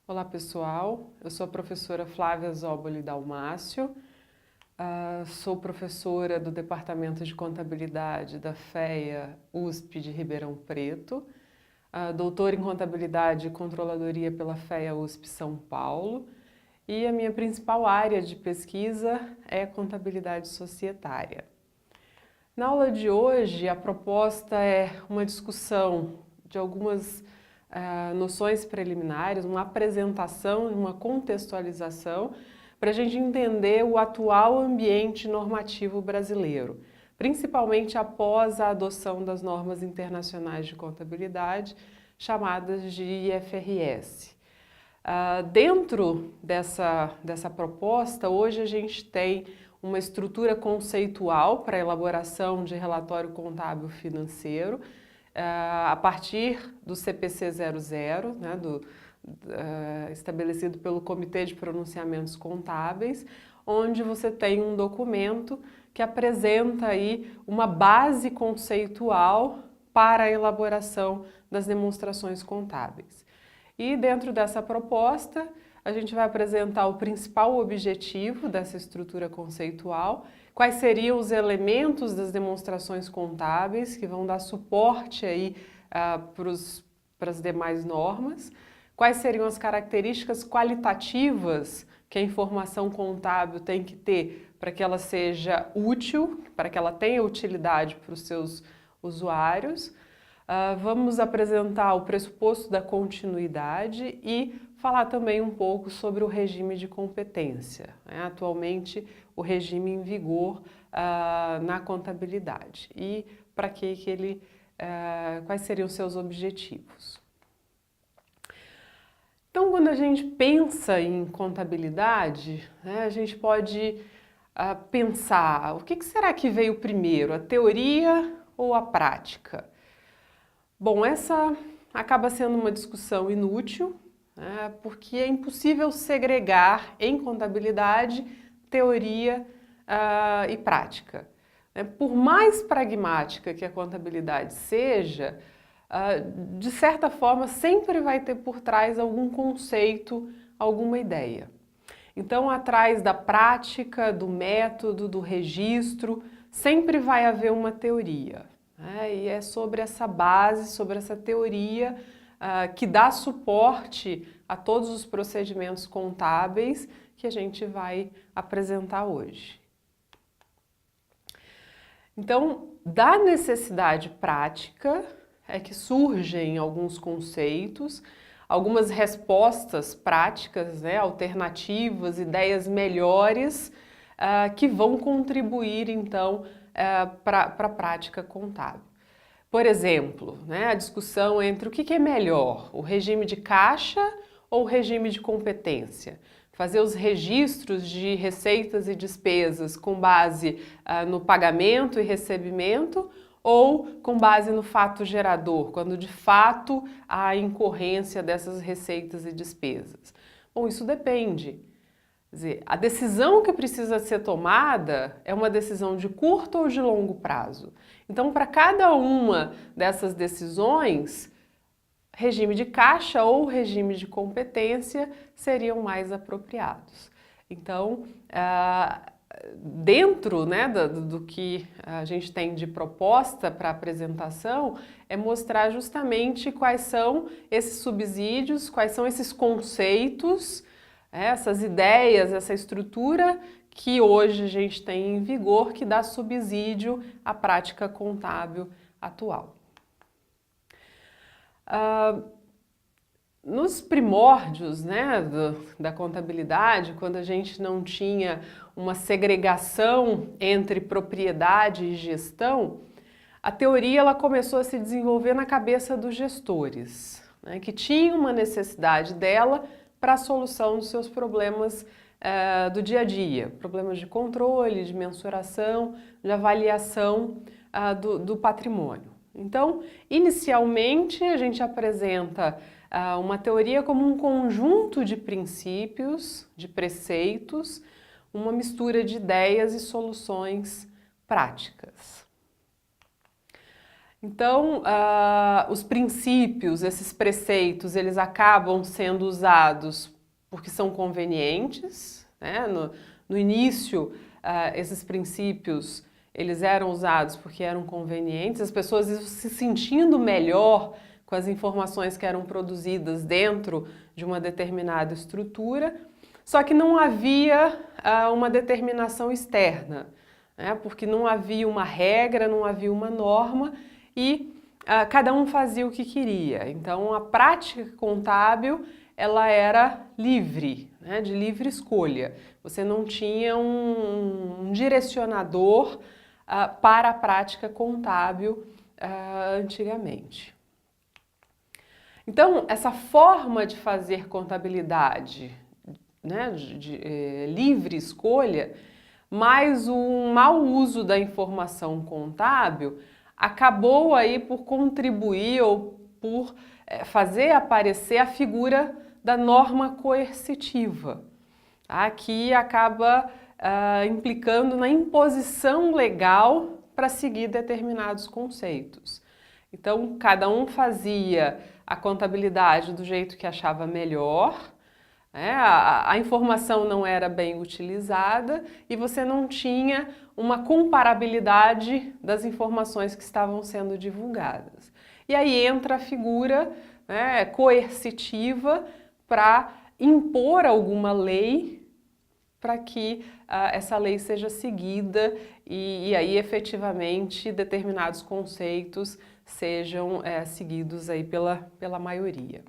Olá pessoal, eu sou a professora Flávia Zóboli Dalmácio, sou professora do Departamento de Contabilidade da FEA USP de Ribeirão Preto, doutora em Contabilidade e Controladoria pela FEA USP São Paulo, e a minha principal área de pesquisa é Contabilidade Societária. Na aula de hoje, a proposta é uma discussão de algumas noções preliminares, uma apresentação, uma contextualização para a gente entender o atual ambiente normativo brasileiro, principalmente após a adoção das normas internacionais de contabilidade, chamadas de IFRS. Dentro dessa proposta, hoje a gente tem uma estrutura conceitual para a elaboração de relatório contábil financeiro, a partir do CPC 00, né, estabelecido pelo Comitê de Pronunciamentos Contábeis, onde você tem um documento que apresenta aí uma base conceitual para a elaboração das demonstrações contábeis. E dentro dessa proposta, a gente vai apresentar o principal objetivo dessa estrutura conceitual, quais seriam os elementos das demonstrações contábeis que vão dar suporte aí para as demais normas, quais seriam as características qualitativas que a informação contábil tem que ter para que ela seja útil, para que ela tenha utilidade para os seus usuários. Vamos apresentar o pressuposto da continuidade e falar também um pouco sobre o regime de competência, né? Atualmente o regime em vigor na contabilidade e para que ele, quais seriam os seus objetivos. Então, quando a gente pensa em contabilidade, né, a gente pode pensar o que será que veio primeiro, a teoria ou a prática? Bom, essa acaba sendo uma discussão inútil, né, porque é impossível segregar em contabilidade teoria e prática. Por mais pragmática que a contabilidade seja, de certa forma sempre vai ter por trás algum conceito, alguma ideia. Então, atrás da prática, do método, do registro, sempre vai haver uma teoria. E é sobre essa base, sobre essa teoria que dá suporte a todos os procedimentos contábeis que a gente vai apresentar hoje. Então, da necessidade prática é que surgem alguns conceitos, algumas respostas práticas, né, alternativas, ideias melhores que vão contribuir então para a prática contábil. Por exemplo, né, a discussão entre o que é melhor, o regime de caixa ou o regime de competência. Fazer os registros de receitas e despesas com base no pagamento e recebimento ou com base no fato gerador, quando de fato há a incorrência dessas receitas e despesas. Bom, isso depende. Quer dizer, a decisão que precisa ser tomada é uma decisão de curto ou de longo prazo. Então, para cada uma dessas decisões, regime de caixa ou regime de competência seriam mais apropriados. Então, dentro, né, do que a gente tem de proposta para apresentação, é mostrar justamente quais são esses subsídios, quais são esses conceitos, essas ideias, essa estrutura que hoje a gente tem em vigor que dá subsídio à prática contábil atual. Nos primórdios, né, da contabilidade, quando a gente não tinha uma segregação entre propriedade e gestão, a teoria ela começou a se desenvolver na cabeça dos gestores, né, que tinham uma necessidade dela para a solução dos seus problemas do dia a dia, problemas de controle, de mensuração, de avaliação do patrimônio. Então, inicialmente, a gente apresenta uma teoria como um conjunto de princípios, de preceitos, uma mistura de ideias e soluções práticas. Então, os princípios, esses preceitos, eles acabam sendo usados porque são convenientes, né? No início, esses princípios, eles eram usados porque eram convenientes, as pessoas iam se sentindo melhor com as informações que eram produzidas dentro de uma determinada estrutura, só que não havia uma determinação externa, né? Porque não havia uma regra, não havia uma norma e cada um fazia o que queria. Então, a prática contábil, ela era livre, né? De livre escolha. Você não tinha um direcionador para a prática contábil antigamente. Então, essa forma de fazer contabilidade, né, de livre escolha, mais um mau uso da informação contábil, acabou aí por contribuir ou por fazer aparecer a figura da norma coercitiva, tá? Que acaba implicando na imposição legal para seguir determinados conceitos. Então, cada um fazia a contabilidade do jeito que achava melhor, né? A informação não era bem utilizada e você não tinha uma comparabilidade das informações que estavam sendo divulgadas. E aí entra a figura, né, coercitiva para impor alguma lei para que essa lei seja seguida e aí efetivamente determinados conceitos sejam seguidos aí pela maioria.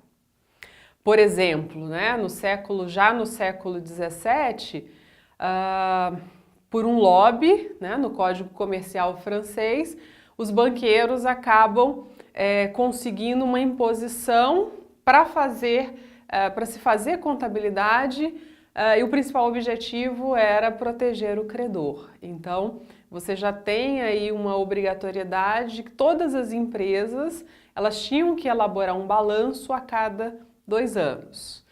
Por exemplo, né, já no século XVII, por um lobby, né, no Código Comercial francês, os banqueiros acabam conseguindo uma imposição para se fazer contabilidade e o principal objetivo era proteger o credor. Então, você já tem aí uma obrigatoriedade que todas as empresas elas tinham que elaborar um balanço a cada 2 anos.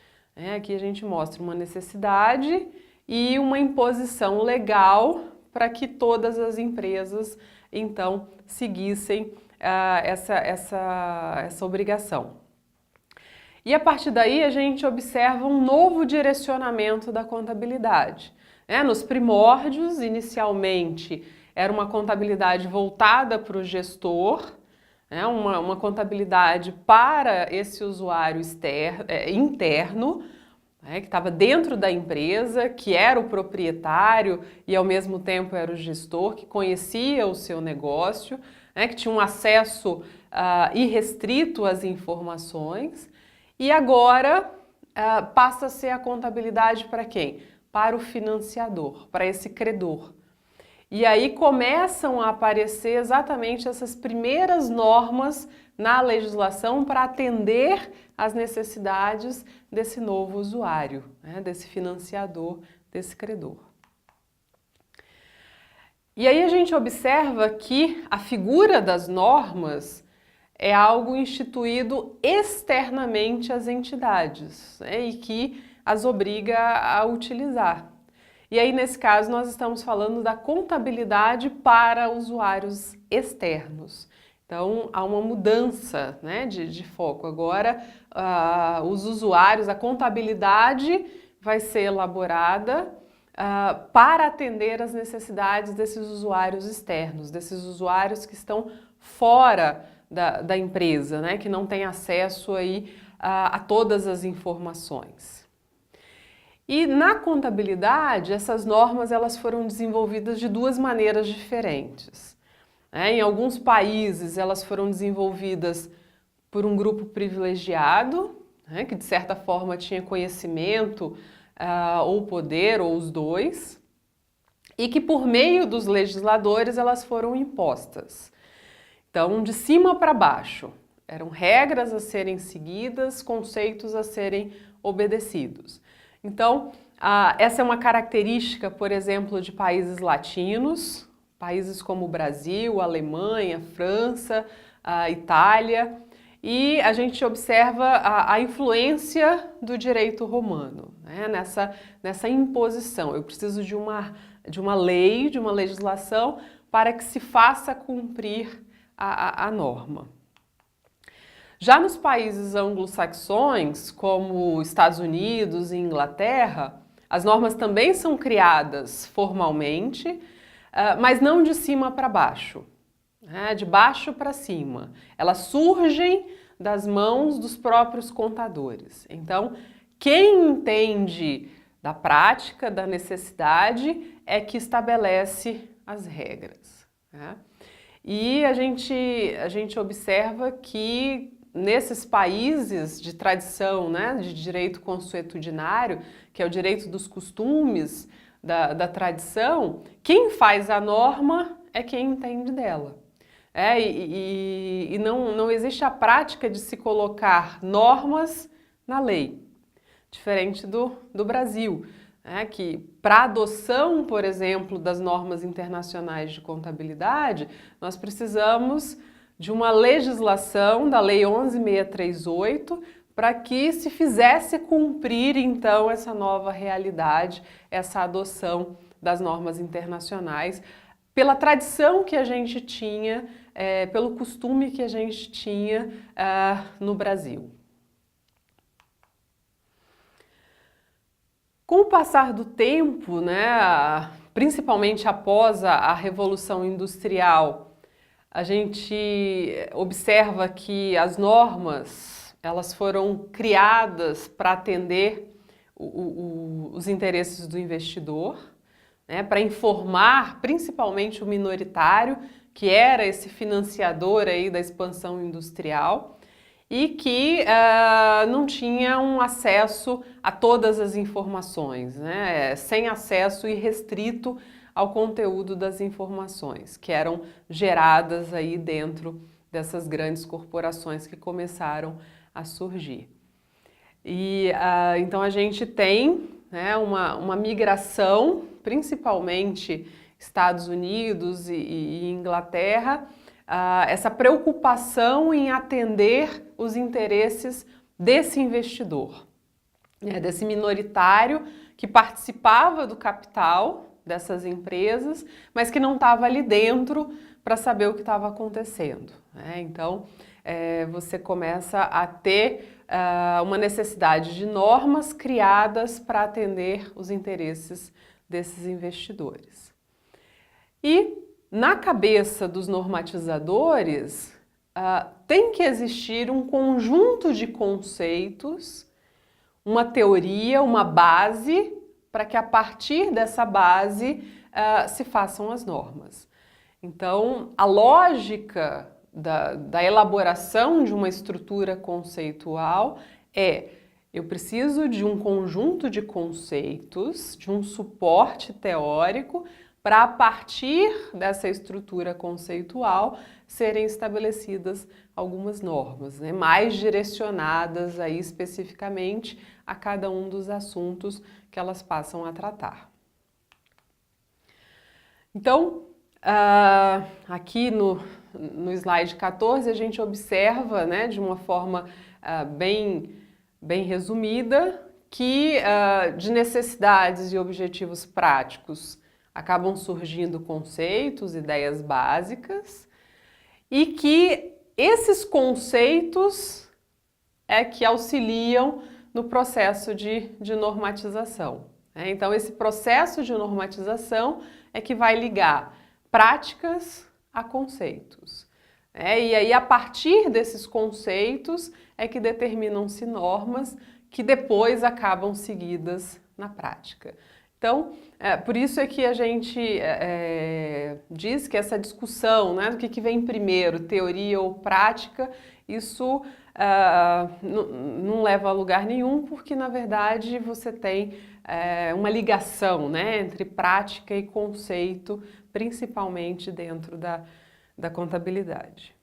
Aqui a gente mostra uma necessidade e uma imposição legal para que todas as empresas então seguissem essa obrigação. E a partir daí a gente observa um novo direcionamento da contabilidade. Nos primórdios, inicialmente, era uma contabilidade voltada para o gestor, uma contabilidade para esse usuário interno, que estava dentro da empresa, que era o proprietário e ao mesmo tempo era o gestor, que conhecia o seu negócio, que tinha um acesso irrestrito às informações. E agora passa a ser a contabilidade para quem? Para o financiador, para esse credor. E aí começam a aparecer exatamente essas primeiras normas na legislação para atender às necessidades desse novo usuário, desse financiador, desse credor. E aí a gente observa que a figura das normas é algo instituído externamente às entidades, e que as obriga a utilizar. E aí, nesse caso, nós estamos falando da contabilidade para usuários externos. Então, há uma mudança, de foco. Agora, os usuários, a contabilidade vai ser elaborada para atender às necessidades desses usuários externos, desses usuários que estão fora da empresa, que não tem acesso aí a todas as informações. E na contabilidade, essas normas elas foram desenvolvidas de 2 maneiras diferentes. Em alguns países, elas foram desenvolvidas por um grupo privilegiado, que de certa forma tinha conhecimento ou poder, ou os dois, e que por meio dos legisladores elas foram impostas. Então, de cima para baixo, eram regras a serem seguidas, conceitos a serem obedecidos. Então, essa é uma característica, por exemplo, de países latinos, países como o Brasil, Alemanha, França, Itália, e a gente observa a influência do direito romano, nessa imposição. Eu preciso de uma lei, de uma legislação para que se faça cumprir a norma. Já nos países anglo-saxões, como Estados Unidos e Inglaterra, as normas também são criadas formalmente, mas não de cima para baixo, né? De baixo para cima. Elas surgem das mãos dos próprios contadores. Então, quem entende da prática, da necessidade, é que estabelece as regras, né? E a gente observa que nesses países de tradição, né, de direito consuetudinário, que é o direito dos costumes da tradição, quem faz a norma é quem entende dela. E não existe a prática de se colocar normas na lei, diferente do Brasil, que para adoção, por exemplo, das normas internacionais de contabilidade, nós precisamos de uma legislação da Lei 11.638 para que se fizesse cumprir, então, essa nova realidade, essa adoção das normas internacionais, pela tradição que a gente tinha, pelo costume que a gente tinha no Brasil. Com o passar do tempo, né, principalmente após a Revolução Industrial, a gente observa que as normas elas foram criadas para atender os interesses do investidor, né, para informar principalmente o minoritário, que era esse financiador aí da expansão industrial e que não tinha um acesso a todas as informações, né, sem acesso irrestrito ao conteúdo das informações que eram geradas aí dentro dessas grandes corporações que começaram a surgir. E então a gente tem, né, uma migração, principalmente Estados Unidos e Inglaterra, essa preocupação em atender os interesses desse investidor, né, desse minoritário que participava do capital dessas empresas, mas que não estava ali dentro para saber o que estava acontecendo, né? Então, você começa a ter uma necessidade de normas criadas para atender os interesses desses investidores. E na cabeça dos normatizadores tem que existir um conjunto de conceitos, uma teoria, uma base, para que a partir dessa base se façam as normas. Então, a lógica da elaboração de uma estrutura conceitual eu preciso de um conjunto de conceitos, de um suporte teórico, para a partir dessa estrutura conceitual serem estabelecidas algumas normas, né, mais direcionadas aí especificamente a cada um dos assuntos que elas passam a tratar. Então, aqui no slide 14 a gente observa, né, de uma forma bem resumida que de necessidades e objetivos práticos acabam surgindo conceitos, ideias básicas e que esses conceitos que auxiliam no processo de normatização, né? Então, esse processo de normatização é que vai ligar práticas a conceitos, né? E aí, a partir desses conceitos, é que determinam-se normas que depois acabam seguidas na prática. Então, por isso é que a gente diz que essa discussão, né, do que vem primeiro, teoria ou prática, isso não leva a lugar nenhum, porque na verdade você tem uma ligação, né, entre prática e conceito, principalmente dentro da contabilidade.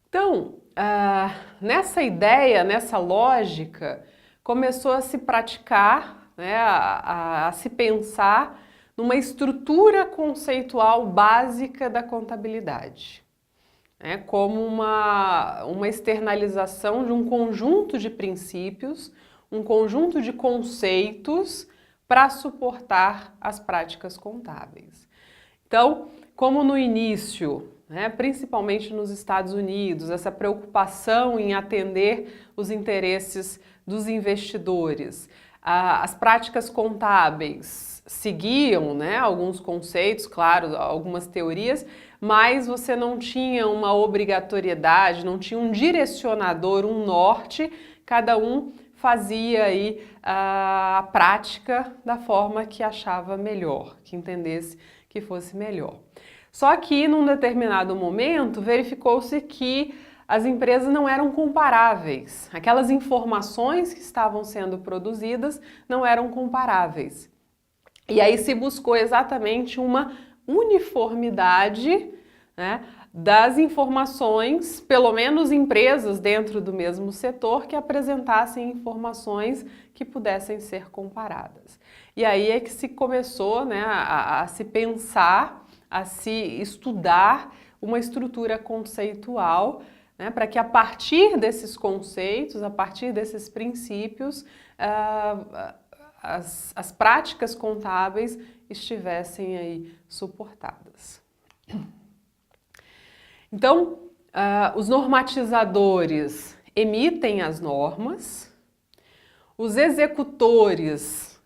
Então, nessa ideia, nessa lógica, começou a se praticar, né, a se pensar numa estrutura conceitual básica da contabilidade, né, como uma externalização de um conjunto de princípios, um conjunto de conceitos para suportar as práticas contábeis. Então, como no início, né, principalmente nos Estados Unidos, essa preocupação em atender os interesses dos investidores, as práticas contábeis seguiam, né, alguns conceitos, claro, algumas teorias, mas você não tinha uma obrigatoriedade, não tinha um direcionador, um norte, cada um fazia aí a prática da forma que achava melhor, que entendesse que fosse melhor. Só que num determinado momento verificou-se que as empresas não eram comparáveis, aquelas informações que estavam sendo produzidas não eram comparáveis. E aí se buscou exatamente uma uniformidade, né, das informações, pelo menos empresas dentro do mesmo setor que apresentassem informações que pudessem ser comparadas. E aí é que se começou, né, a se pensar, a se estudar uma estrutura conceitual, né, para que a partir desses conceitos, a partir desses princípios, as práticas contábeis estivessem aí suportadas. Então, os normatizadores emitem as normas, os executores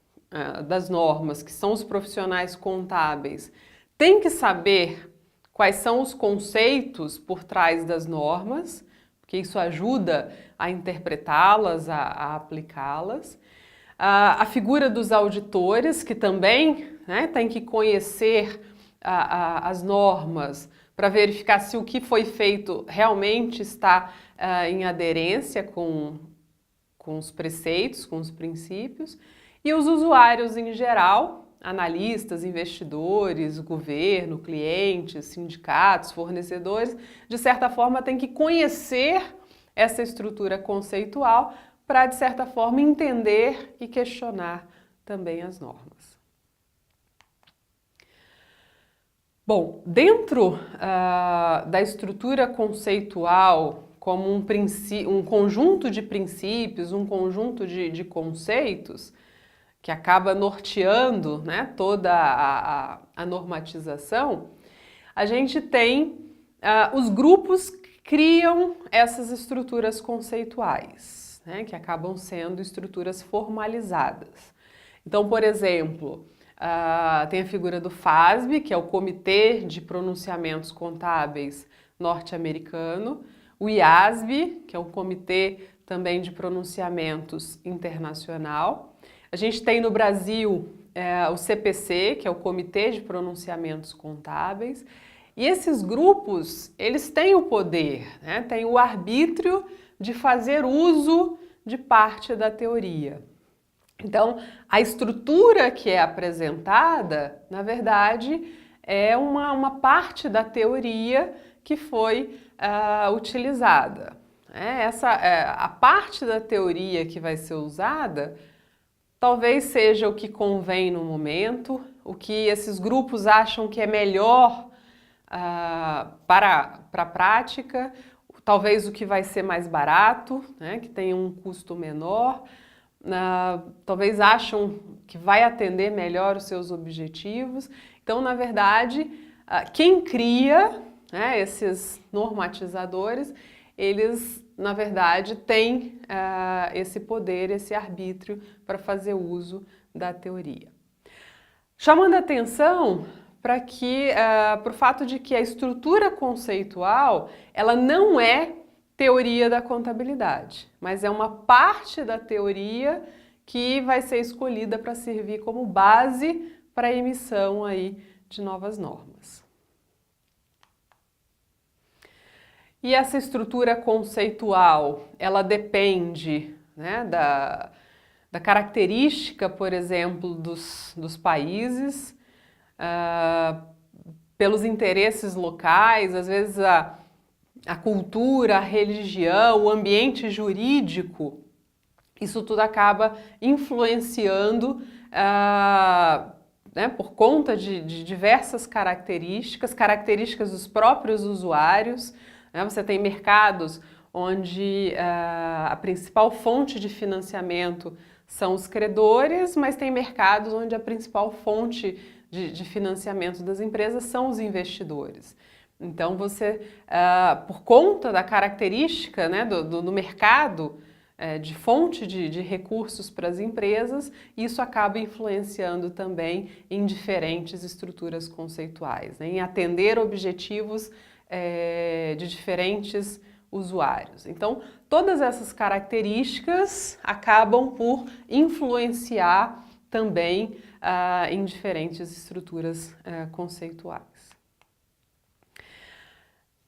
das normas, que são os profissionais contábeis, têm que saber quais são os conceitos por trás das normas, porque isso ajuda a interpretá-las, a aplicá-las. A figura dos auditores, que também, né, tem que conhecer as normas para verificar se o que foi feito realmente está em aderência com os preceitos, com os princípios. E os usuários em geral, analistas, investidores, governo, clientes, sindicatos, fornecedores, de certa forma têm que conhecer essa estrutura conceitual para, de certa forma, entender e questionar também as normas. Bom, dentro da estrutura conceitual, como um conjunto de princípios, um conjunto de conceitos, que acaba norteando, né, toda a normatização, a gente tem os grupos que criam essas estruturas conceituais, né, que acabam sendo estruturas formalizadas. Então, por exemplo, tem a figura do FASB, que é o Comitê de Pronunciamentos Contábeis norte-americano, o IASB, que é o Comitê também de Pronunciamentos Internacional. A gente tem no Brasil o CPC, que é o Comitê de Pronunciamentos Contábeis, e esses grupos, eles têm o poder, né, têm o arbítrio de fazer uso de parte da teoria. Então, a estrutura que é apresentada, na verdade, é uma parte da teoria que foi utilizada. A parte da teoria que vai ser usada talvez seja o que convém no momento, o que esses grupos acham que é melhor para a prática, talvez o que vai ser mais barato, né, que tem um custo menor, talvez acham que vai atender melhor os seus objetivos. Então, na verdade, quem cria, né, esses normatizadores, eles, na verdade, têm esse poder, esse arbítrio para fazer uso da teoria. Chamando a atenção para o fato de que a estrutura conceitual, ela não é teoria da contabilidade, mas é uma parte da teoria que vai ser escolhida para servir como base para a emissão aí de novas normas. E essa estrutura conceitual, ela depende, né, da característica, por exemplo, dos países, pelos interesses locais, às vezes a cultura, a religião, o ambiente jurídico, isso tudo acaba influenciando né, por conta de diversas características dos próprios usuários. Né? Você tem mercados onde a principal fonte de financiamento são os credores, mas tem mercados onde a principal fonte de financiamento das empresas são os investidores. Então, você, por conta da característica, né, do mercado, de fonte de recursos para as empresas, isso acaba influenciando também em diferentes estruturas conceituais, né, em atender objetivos de diferentes usuários. Então, todas essas características acabam por influenciar também em diferentes estruturas conceituais.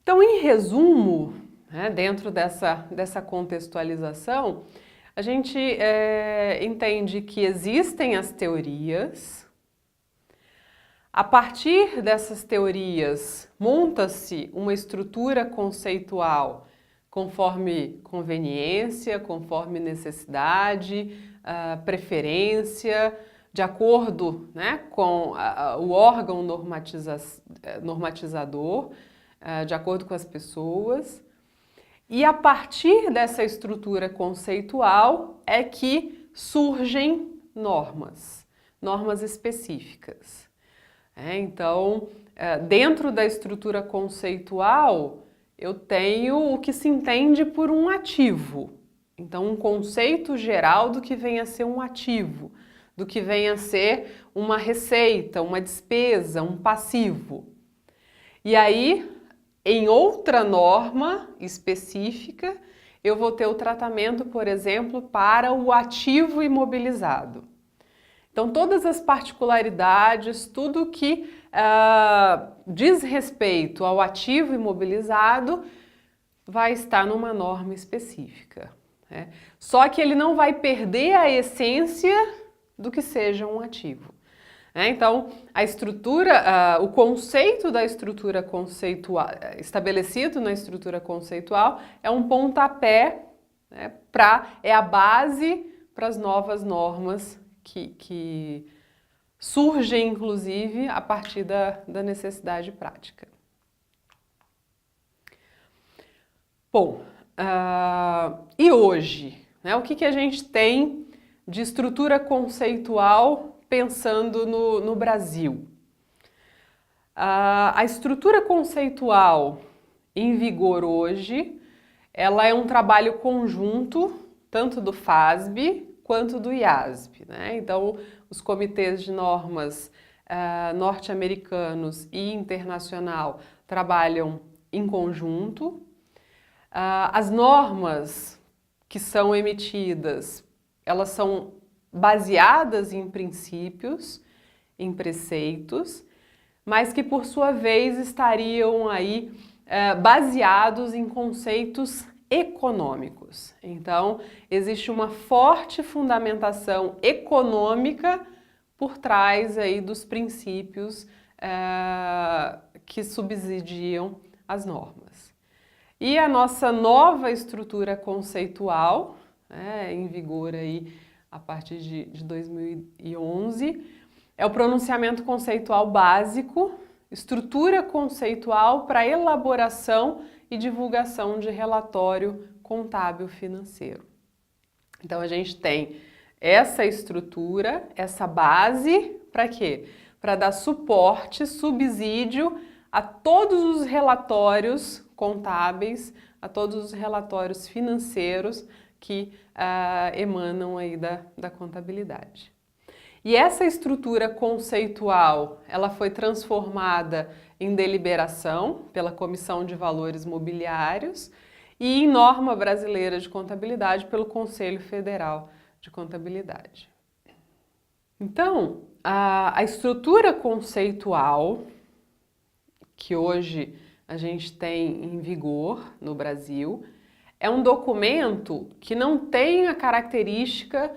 Então, em resumo, né, dentro dessa contextualização, a gente entende que existem as teorias. A partir dessas teorias, monta-se uma estrutura conceitual conforme conveniência, conforme necessidade, preferência, de acordo, né, com o órgão normatizador, de acordo com as pessoas. E a partir dessa estrutura conceitual é que surgem normas específicas. Então, dentro da estrutura conceitual, eu tenho o que se entende por um ativo. Então, um conceito geral do que vem a ser um ativo, do que vem a ser uma receita, uma despesa, um passivo. E aí, em outra norma específica, eu vou ter o tratamento, por exemplo, para o ativo imobilizado. Então, todas as particularidades, tudo que diz respeito ao ativo imobilizado vai estar numa norma específica, né? Só que ele não vai perder a essência do que seja um ativo. Então, a estrutura, o conceito da estrutura conceitual, estabelecido na estrutura conceitual, é um pontapé, né, é a base para as novas normas que surgem, inclusive, a partir da necessidade prática. Bom, e hoje, né, o que a gente tem de estrutura conceitual pensando no Brasil? A estrutura conceitual em vigor hoje, ela é um trabalho conjunto, tanto do FASB quanto do IASB, né? Então, os comitês de normas norte-americanos e internacional trabalham em conjunto. As normas que são emitidas, elas são baseadas em princípios, em preceitos, mas que por sua vez estariam aí baseados em conceitos econômicos. Então, existe uma forte fundamentação econômica por trás aí dos princípios que subsidiam as normas. E a nossa nova estrutura conceitual, em vigor aí a partir de 2011, é o pronunciamento conceitual básico, estrutura conceitual para elaboração e divulgação de relatório contábil financeiro. Então, a gente tem essa estrutura, essa base, para quê? Para dar suporte, subsídio a todos os relatórios contábeis, a todos os relatórios financeiros que emanam aí da contabilidade. E essa estrutura conceitual, ela foi transformada em deliberação pela Comissão de Valores Mobiliários e em norma brasileira de contabilidade pelo Conselho Federal de Contabilidade. Então, a estrutura conceitual que hoje a gente tem em vigor no Brasil é um documento que não tem a característica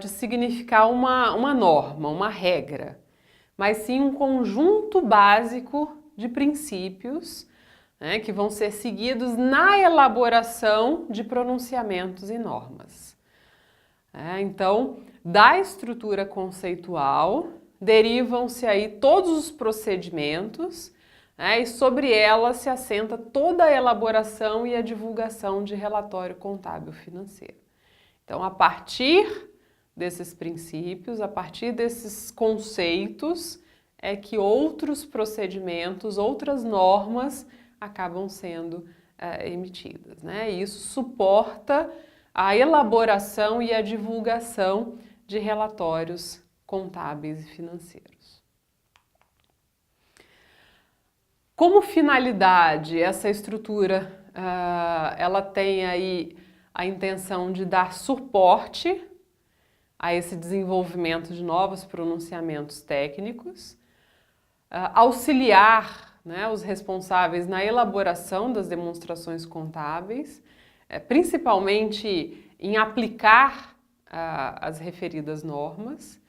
de significar uma norma, uma regra, mas sim um conjunto básico de princípios, né, que vão ser seguidos na elaboração de pronunciamentos e normas. Então, da estrutura conceitual derivam-se aí todos os procedimentos, e sobre ela se assenta toda a elaboração e a divulgação de relatório contábil financeiro. Então, a partir desses princípios, a partir desses conceitos, é que outros procedimentos, outras normas acabam sendo emitidas, né? E isso suporta a elaboração e a divulgação de relatórios contábeis e financeiros. Como finalidade, essa estrutura ela tem aí a intenção de dar suporte a esse desenvolvimento de novos pronunciamentos técnicos, auxiliar, né, os responsáveis na elaboração das demonstrações contábeis, principalmente em aplicar as referidas normas,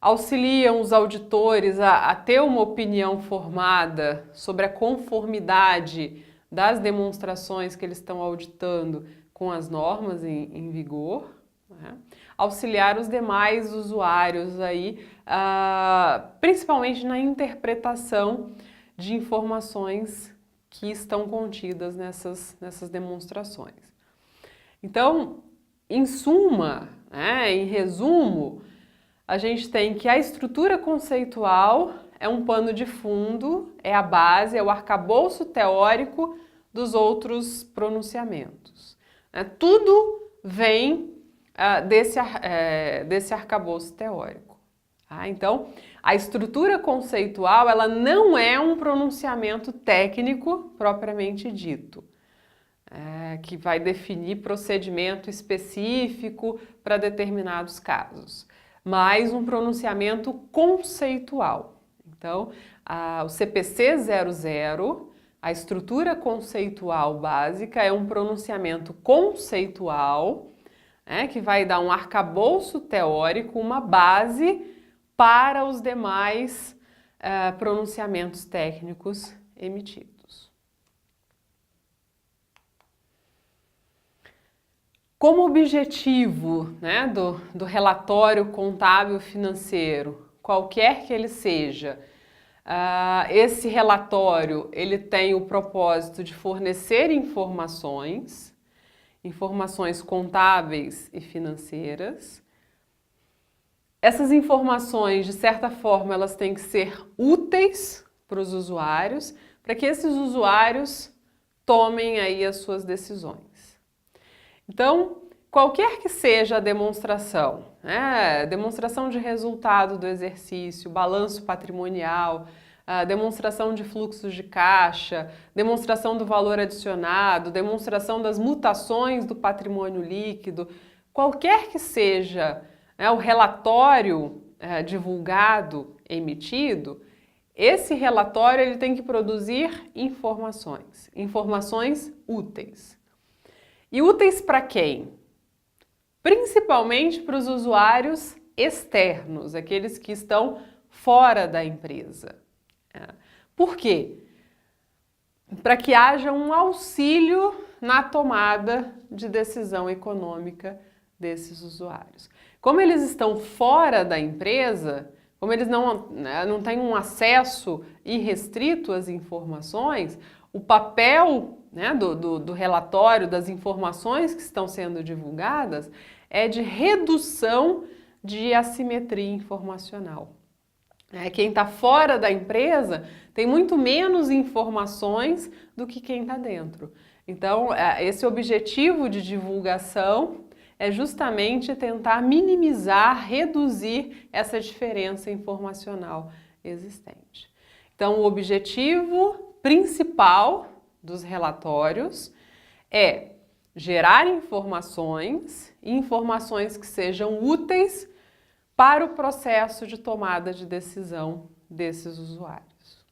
auxiliam os auditores a ter uma opinião formada sobre a conformidade das demonstrações que eles estão auditando com as normas em vigor, né? Auxiliar os demais usuários aí, principalmente na interpretação de informações que estão contidas nessas demonstrações. Então, em suma, né, em resumo, a gente tem que a estrutura conceitual é um pano de fundo, é a base, é o arcabouço teórico dos outros pronunciamentos. Tudo vem desse arcabouço teórico. Tá? Então, a estrutura conceitual ela não é um pronunciamento técnico propriamente dito, que vai definir procedimento específico para determinados casos, mas um pronunciamento conceitual. Então, o CPC 00, a estrutura conceitual básica, é um pronunciamento conceitual, que vai dar um arcabouço teórico, uma base para os demais pronunciamentos técnicos emitidos. Como objetivo, né, do relatório contábil financeiro, qualquer que ele seja, esse relatório ele tem o propósito de fornecer informações contábeis e financeiras. Essas informações, de certa forma, elas têm que ser úteis para os usuários, para que esses usuários tomem aí as suas decisões. Então, qualquer que seja a demonstração, demonstração de resultado do exercício, balanço patrimonial, demonstração de fluxos de caixa, demonstração do valor adicionado, demonstração das mutações do patrimônio líquido, qualquer que seja o relatório divulgado, emitido, esse relatório ele tem que produzir informações úteis. E úteis para quem? Principalmente para os usuários externos, aqueles que estão fora da empresa. Por quê? Para que haja um auxílio na tomada de decisão econômica desses usuários. Como eles estão fora da empresa, como eles não têm um acesso irrestrito às informações, o papel do relatório, das informações que estão sendo divulgadas, é de redução de assimetria informacional. Quem está fora da empresa tem muito menos informações do que quem está dentro. Então, esse objetivo de divulgação é justamente tentar minimizar, reduzir essa diferença informacional existente. Então, o objetivo principal dos relatórios é gerar informações que sejam úteis para o processo de tomada de decisão desses usuários.